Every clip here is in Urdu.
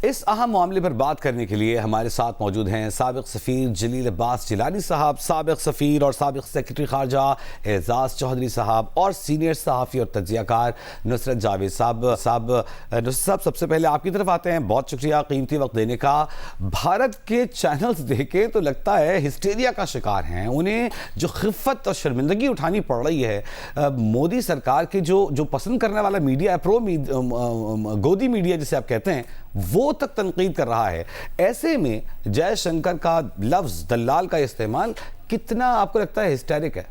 اس اہم معاملے پر بات کرنے کے لیے ہمارے ساتھ موجود ہیں سابق سفیر جلیل عباس جیلانی صاحب، سابق سفیر اور سابق سیکرٹری خارجہ اعزاز چودھری صاحب، اور سینئر صحافی اور تجزیہ کار نصرت جاوید صاحب۔ نصرت صاحب، سب سے پہلے آپ کی طرف آتے ہیں، بہت شکریہ قیمتی وقت دینے کا۔ بھارت کے چینلز دیکھے تو لگتا ہے ہسٹیریا کا شکار ہیں، انہیں جو خفت اور شرمندگی اٹھانی پڑ رہی ہے مودی سرکار کے جو پسند کرنے والا میڈیا ہے، گودی میڈیا جسے آپ کہتے ہیں، وہ تک تنقید کر رہا ہے۔ ایسے میں جے شنکر کا لفظ دلال کا استعمال کتنا آپ کو لگتا ہے ہسٹیرک ہے؟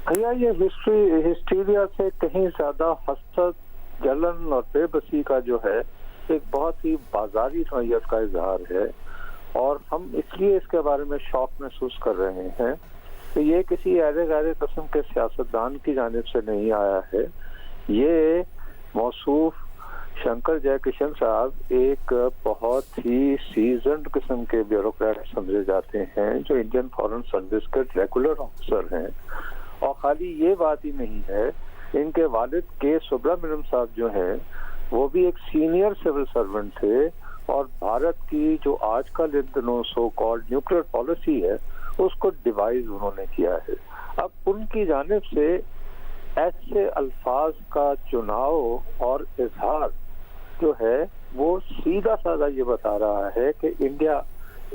بھیا یہ ہسٹیریا سے کہیں زیادہ حسد، جلن اور بے بسی کا جو ہے ایک بہت ہی بازاری نوعیت کا اظہار ہے، اور ہم اس لیے اس کے بارے میں شوق محسوس کر رہے ہیں کہ یہ کسی ایرے غیر قسم کے سیاستدان کی جانب سے نہیں آیا ہے۔ یہ موصوف شنکر جے کشن صاحب ایک بہت ہی سیزنڈ قسم کے بیوروکریٹ سمجھے جاتے ہیں، جو انڈین فارن سروس کے ریگولر آفیسر ہیں۔ اور خالی یہ بات ہی نہیں ہے، ان کے والد کے سبرامنیم صاحب جو ہیں وہ بھی ایک سینئر سول سرونٹ تھے، اور بھارت کی جو آج کل ان دنوں سو کالڈ نیوکلیئر پالیسی ہے اس کو ڈیوائز انہوں نے کیا ہے۔ اب ان کی جانب سے ایسے الفاظ کا چناؤ اور اظہار جو ہے وہ سیدھا سادہ یہ بتا رہا ہے کہ انڈیا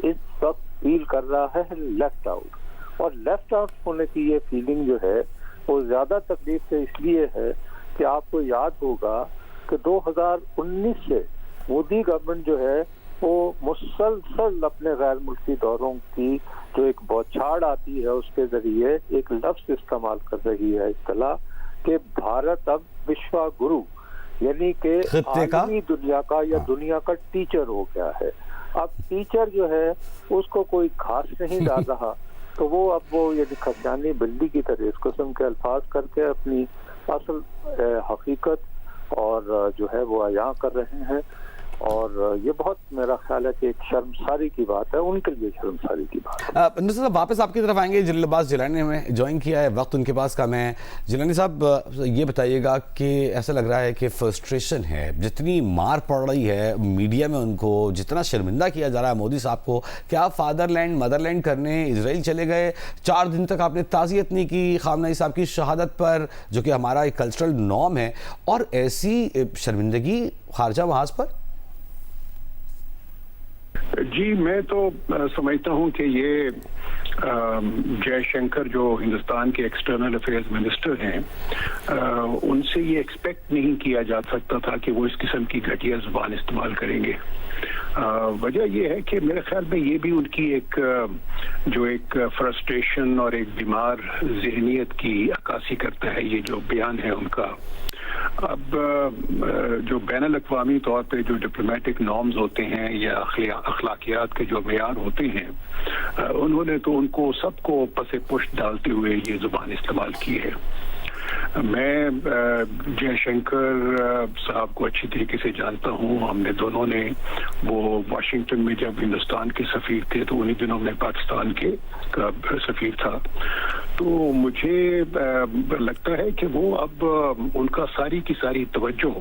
اس وقت فیل کر رہا ہے لیفٹ آؤٹ، اور لیفٹ آؤٹ ہونے کی یہ فیلنگ جو ہے وہ زیادہ تکلیف سے اس لیے ہے کہ آپ کو یاد ہوگا کہ 2019 سے مودی گورنمنٹ جو ہے وہ مسلسل اپنے غیر ملکی دوروں کی جو ایک بوچھاڑ آتی ہے اس کے ذریعے ایک لفظ استعمال کر رہی ہے، اصطلاح کہ بھارت اب وشوا گرو، یعنی کہ عالمی دنیا کا یا دنیا کا ٹیچر ہو گیا ہے۔ اب ٹیچر جو ہے اس کو کوئی گھاس نہیں ڈال رہا، تو وہ اب وہ یعنی خشیانی بلی کی طرح اس قسم کے الفاظ کر کے اپنی اصل حقیقت اور جو ہے وہ عیاں کر رہے ہیں، اور یہ بہت میرا خیال ہے کہ ایک شرمساری کی بات ہے، ان کے لیے شرمساری کی بات ہے۔ نصرت صاحب، واپس آپ کی طرف آئیں گے۔ جلیل عباس جیلانی نے جوائن کیا ہے، وقت ان کے پاس کم ہے۔ جیلانی صاحب، یہ بتائیے گا کہ ایسا لگ رہا ہے کہ فرسٹریشن ہے، جتنی مار پڑ رہی ہے میڈیا میں، ان کو جتنا شرمندہ کیا جا رہا ہے مودی صاحب کو، کہ آپ فادر لینڈ مدر لینڈ کرنے اسرائیل چلے گئے، 4 دن تک آپ نے تعزیت نہیں کی خامنہ صاحب کی شہادت پر، جو کہ ہمارا ایک کلچرل نارم ہے، اور ایسی شرمندگی خارجہ محاذ پر؟ جی، میں تو سمجھتا ہوں کہ یہ جے شنکر جو ہندوستان کے ایکسٹرنل افیئرز منسٹر ہیں، ان سے یہ ایکسپیکٹ نہیں کیا جا سکتا تھا کہ وہ اس قسم کی گھٹیا زبان استعمال کریں گے۔ وجہ یہ ہے کہ میرے خیال میں یہ بھی ان کی ایک فرسٹریشن اور ایک بیمار ذہنیت کی عکاسی کرتا ہے، یہ جو بیان ہے ان کا۔ اب جو بین الاقوامی طور پہ جو ڈپلومیٹک نارمز ہوتے ہیں یا اخلاقیات کے جو معیار ہوتے ہیں، انہوں نے تو ان کو سب کو پس پشت ڈالتے ہوئے یہ زبان استعمال کی ہے۔ میں جے شنکر صاحب کو اچھی طریقے سے جانتا ہوں، ہم نے دونوں نے وہ واشنگٹن میں جب ہندوستان کے سفیر تھے تو انہی دنوں میں پاکستان کے سفیر تھا، تو مجھے لگتا ہے کہ وہ اب ان کا ساری کی ساری توجہ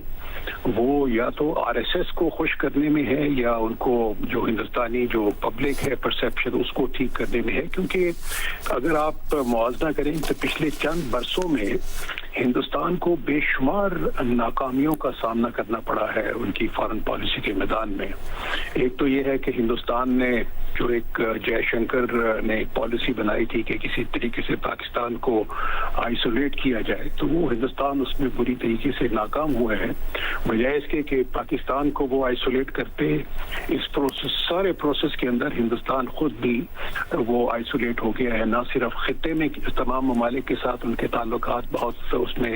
وہ یا تو آر ایس ایس کو خوش کرنے میں ہے، یا ان کو جو ہندوستانی جو پبلک ہے پرسیپشن اس کو ٹھیک کرنے میں ہے، کیونکہ اگر آپ موازنہ کریں تو پچھلے چند برسوں میں ہندوستان کو بے شمار ناکامیوں کا سامنا کرنا پڑا ہے ان کی فارن پالیسی کے میدان میں۔ ایک تو یہ ہے کہ ہندوستان نے جو ایک جے شنکر نے ایک پالیسی بنائی تھی کہ کسی طریقے سے پاکستان کو آئسولیٹ کیا جائے، تو وہ ہندوستان اس میں بری طریقے سے ناکام ہوا ہے، بجائے اس کے کہ پاکستان کو وہ آئسولیٹ کرتے۔ اس سارے پروسیس کے اندر ہندوستان خود بھی وہ آئسولیٹ ہو گیا ہے، نہ صرف خطے میں تمام ممالک کے ساتھ ان کے تعلقات بہت اس میں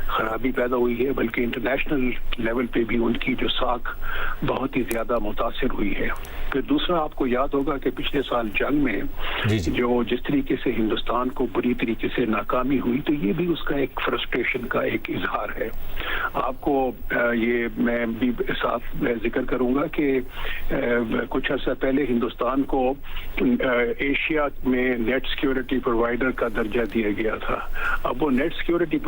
خرابی پیدا ہوئی ہے، بلکہ انٹرنیشنل لیول پہ بھی ان کی جو ساکھ بہت ہی زیادہ متاثر ہوئی ہے۔ پھر دوسرا، آپ کو یاد ہوگا کہ پچھلے سال جنگ میں جو جس طریقے سے ہندوستان کو بری طریقے سے ناکامی ہوئی، تو یہ بھی اس کا ایک فرسٹریشن کا ایک اظہار ہے۔ آپ کو یہ میں بھی ساتھ ذکر کروں گا کہ کچھ عرصہ پہلے ہندوستان کو ایشیا میں نیٹ سیکیورٹی پرووائڈر کا درجہ دیا گیا تھا۔ اب وہ نیٹ سیکیورٹی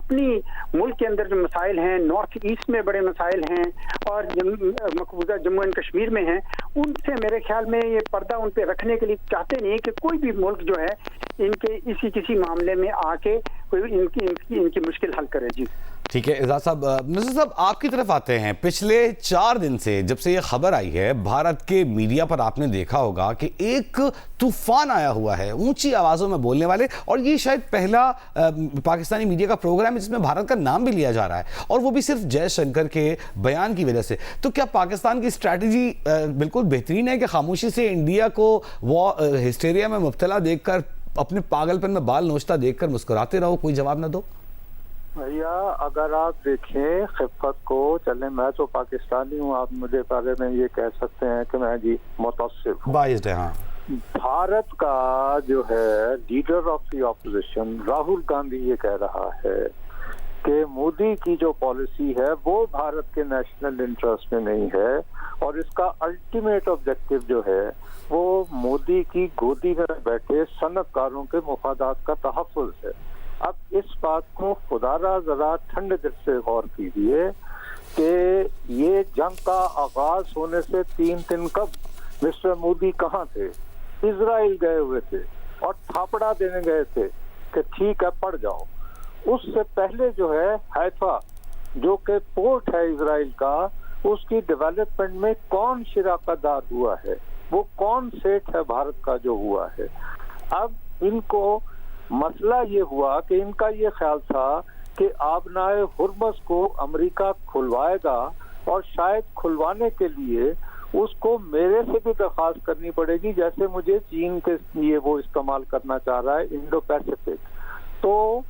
اپنی ملک کے اندر جو مسائل ہیں، نارتھ ایسٹ میں بڑے مسائل ہیں اور مقبوضہ جموں اینڈ کشمیر میں ہیں، ان سے میرے خیال میں یہ پردہ ان پہ رکھنے کے لیے چاہتے نہیں کہ کوئی بھی ملک جو ہے ان کے کسی معاملے میں آ کے کوئی ان کی مشکل حل کرے. جی ٹھیک ہے. اعزاز صاحب، نصر صاحب آپ کی طرف آتے ہیں. پچھلے 4 دن سے جب سے یہ خبر آئی ہے، بھارت کے میڈیا پر آپ نے دیکھا ہوگا کہ ایک طوفان آیا ہوا ہے اونچی آوازوں میں بولنے والے، اور یہ شاید پہلا پاکستانی میڈیا کا پروگرام ہے جس میں بھارت کا نام بھی لیا جا رہا ہے، اور وہ بھی صرف جے شنکر کے بیان کی وجہ سے. تو کیا پاکستان کی اسٹریٹجی بالکل بہترین ہے کہ خاموشی سے انڈیا کو وہ ہسٹیریا میں مبتلا دیکھ کر، اپنے پاگل پن میں بال نوچتا دیکھ کر مسکراتے رہو، کوئی جواب نہ دو؟ بھیا اگر آپ دیکھیں خفت کو، چلیں میں تو پاکستانی ہوں، آپ مجھے بارے میں یہ کہہ سکتے ہیں کہ میں جی متعصب ہوں. باعث ہے. ہاں، بھارت کا جو ہے leader of the opposition Rahul Gandhi یہ کہہ رہا ہے کہ مودی کی جو پالیسی ہے وہ بھارت کے نیشنل انٹرسٹ میں نہیں ہے، اور اس کا الٹیمیٹ آبجیکٹو جو ہے وہ مودی کی گودی میں بیٹھے صنعت کاروں کے مفادات کا تحفظ ہے. اب اس بات کو خدا را ذرا ٹھنڈے دل سے غور کیجیے کہ یہ جنگ کا آغاز ہونے سے 3 دن قبل مسٹر مودی کہاں تھے؟ اسرائیل گئے ہوئے تھے اور تھاپڑا دینے گئے تھے کہ ٹھیک ہے پڑ جاؤ. اس سے پہلے جو ہے حیفا جو کہ پورٹ ہے اسرائیل کا، اس کی ڈیولپمنٹ میں کون شراکت دار ہوا ہے؟ وہ کون سیٹ ہے بھارت کا جو ہوا ہے؟ اب ان کو مسئلہ یہ ہوا کہ ان کا یہ خیال تھا کہ آبنائے ہرمز کو امریکہ کھلوائے گا، اور شاید کھلوانے کے لیے اس کو میرے سے بھی درخواست کرنی پڑے گی، جیسے مجھے چین کے لیے وہ استعمال کرنا چاہ رہا ہے انڈو پیسفک. تو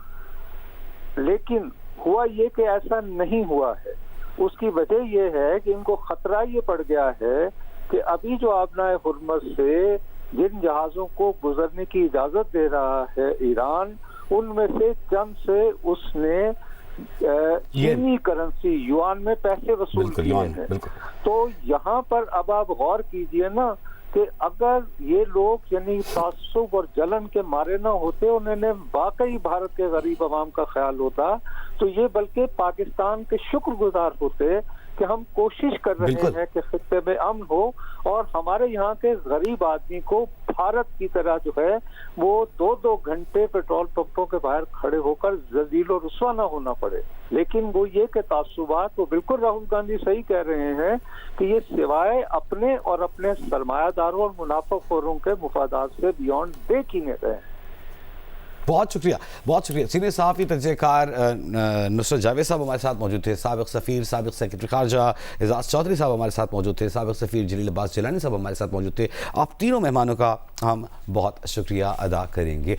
لیکن ہوا یہ کہ ایسا نہیں ہوا ہے. اس کی وجہ یہ ہے کہ ان کو خطرہ یہ پڑ گیا ہے کہ ابھی جو آبنائے ہرمز سے جن جہازوں کو گزرنے کی اجازت دے رہا ہے ایران، ان میں سے چند سے اس نے چینی کرنسی یوان میں پیسے وصول کیے ہیں. تو یہاں پر اب آپ غور کیجئے نا کہ اگر یہ لوگ یعنی تعصب اور جلن کے مارے نہ ہوتے، انہوں نے واقعی بھارت کے غریب عوام کا خیال ہوتا، تو یہ بلکہ پاکستان کے شکر گزار ہوتے کہ ہم کوشش کر رہے ہیں کہ خطے میں امن ہو، اور ہمارے یہاں کے غریب آدمی کو بھارت کی طرح جو ہے وہ 2-2 گھنٹے پیٹرول پمپوں کے باہر کھڑے ہو کر ذلیل و رسوا نہ ہونا پڑے. لیکن وہ یہ کہ تعصبات، وہ بالکل راہل گاندھی صحیح کہہ رہے ہیں کہ یہ سوائے اپنے اور اپنے سرمایہ داروں اور منافع خوروں کے مفادات سے بیونڈ دیکھ ہی نہیں رہے ہیں. بہت شکریہ، بہت شکریہ. سینئر صحافی تجزیہ کار نصرت جاوید صاحب ہمارے ساتھ موجود تھے، سابق سفیر، سابق سیکرٹری خارجہ اعزاز چودھری صاحب ہمارے ساتھ موجود تھے، سابق سفیر جلیل عباس جیلانی صاحب ہمارے ساتھ موجود تھے. آپ تینوں مہمانوں کا ہم بہت شکریہ ادا کریں گے.